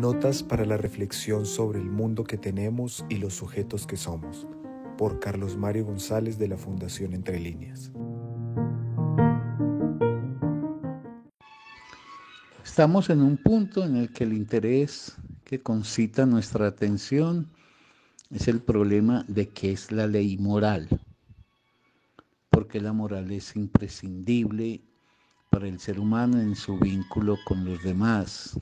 Notas para la reflexión sobre el mundo que tenemos y los sujetos que somos, por Carlos Mario González de la Fundación Entre Líneas. Estamos en un punto en el que el interés que concita nuestra atención es el problema de qué es la ley moral, porque la moral es imprescindible para el ser humano en su vínculo con los demás.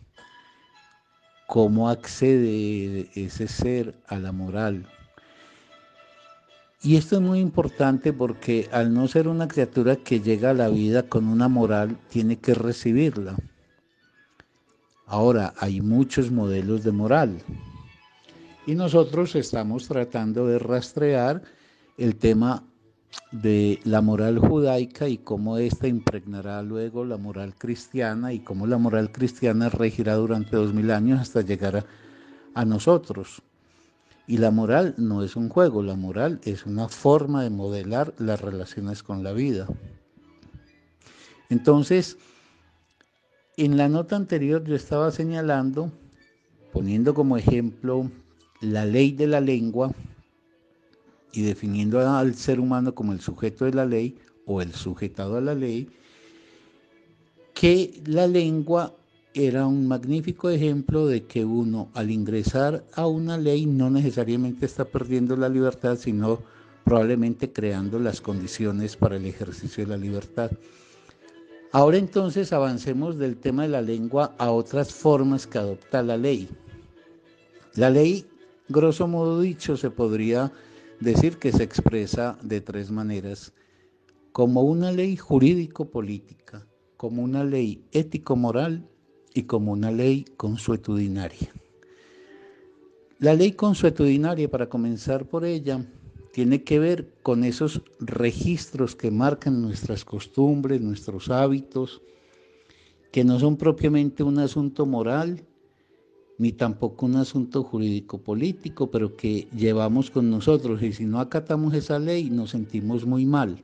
¿Cómo accede ese ser a la moral? Y esto es muy importante porque al no ser una criatura que llega a la vida con una moral, tiene que recibirla. Ahora, hay muchos modelos de moral y nosotros estamos tratando de rastrear el tema de la moral judaica y cómo ésta impregnará luego la moral cristiana y cómo la moral cristiana regirá durante 2000 años hasta llegar a nosotros. Y la moral no es un juego, la moral es una forma de modelar las relaciones con la vida. Entonces, en la nota anterior yo estaba señalando, poniendo como ejemplo la ley de la lengua y definiendo al ser humano como el sujeto de la ley o el sujetado a la ley, que la lengua era un magnífico ejemplo de que uno al ingresar a una ley no necesariamente está perdiendo la libertad, sino probablemente creando las condiciones para el ejercicio de la libertad. Ahora entonces avancemos del tema de la lengua a otras formas que adopta la ley. La ley, grosso modo dicho, se podría decir que se expresa de tres maneras: como una ley jurídico-política, como una ley ético-moral y como una ley consuetudinaria. La ley consuetudinaria, para comenzar por ella, tiene que ver con esos registros que marcan nuestras costumbres, nuestros hábitos, que no son propiamente un asunto moral, ni tampoco un asunto jurídico-político, pero que llevamos con nosotros, y si no acatamos esa ley nos sentimos muy mal.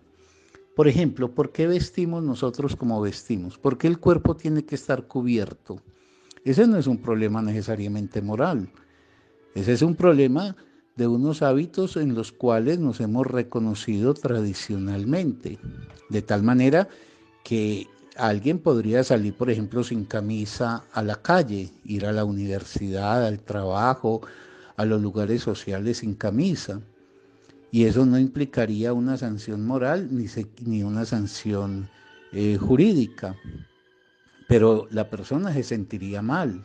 Por ejemplo, ¿por qué vestimos nosotros como vestimos? ¿Por qué el cuerpo tiene que estar cubierto? Ese no es un problema necesariamente moral. Ese es un problema de unos hábitos en los cuales nos hemos reconocido tradicionalmente. De tal manera que alguien podría salir, por ejemplo, sin camisa a la calle, ir a la universidad, al trabajo, a los lugares sociales sin camisa. Y eso no implicaría una sanción moral ni una sanción jurídica. Pero la persona se sentiría mal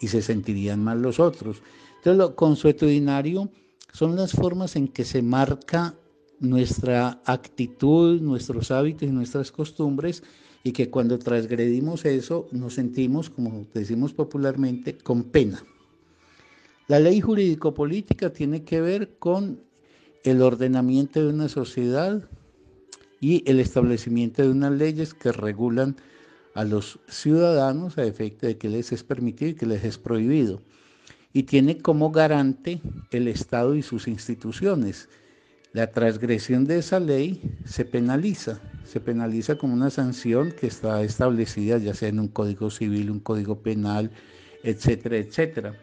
y se sentirían mal los otros. Entonces, lo consuetudinario son las formas en que se marca nuestra actitud, nuestros hábitos y nuestras costumbres, y que cuando transgredimos eso nos sentimos, como decimos popularmente, con pena. La ley jurídico-política tiene que ver con el ordenamiento de una sociedad y el establecimiento de unas leyes que regulan a los ciudadanos a efecto de qué les es permitido y qué les es prohibido. Y tiene como garante el Estado y sus instituciones. La transgresión de esa ley se penaliza como una sanción que está establecida ya sea en un código civil, un código penal, etcétera, etcétera.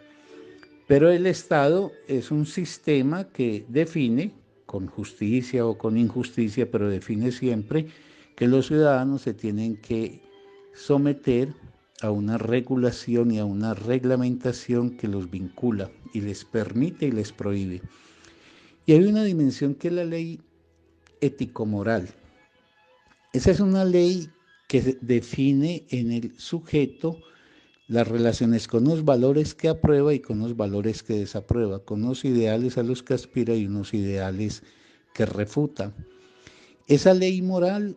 Pero el Estado es un sistema que define, con justicia o con injusticia, pero define siempre que los ciudadanos se tienen que someter a una regulación y a una reglamentación que los vincula y les permite y les prohíbe. Y hay una dimensión que es la ley ético-moral. Esa es una ley que define en el sujeto las relaciones con los valores que aprueba y con los valores que desaprueba, con unos ideales a los que aspira y unos ideales que refuta. Esa ley moral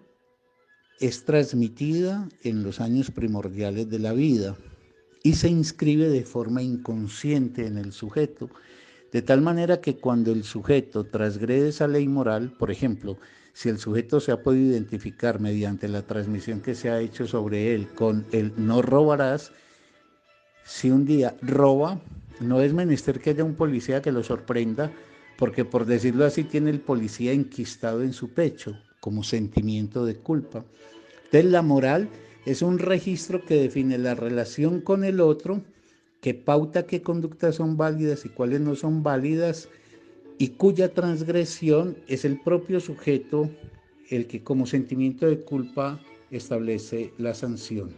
es transmitida en los años primordiales de la vida y se inscribe de forma inconsciente en el sujeto, de tal manera que cuando el sujeto transgrede esa ley moral, por ejemplo, si el sujeto se ha podido identificar mediante la transmisión que se ha hecho sobre él con el no robarás, si un día roba, no es menester que haya un policía que lo sorprenda, porque por decirlo así tiene el policía enquistado en su pecho como sentimiento de culpa. Entonces la moral es un registro que define la relación con el otro que pauta qué conductas son válidas y cuáles no son válidas, y cuya transgresión es el propio sujeto el que como sentimiento de culpa establece la sanción.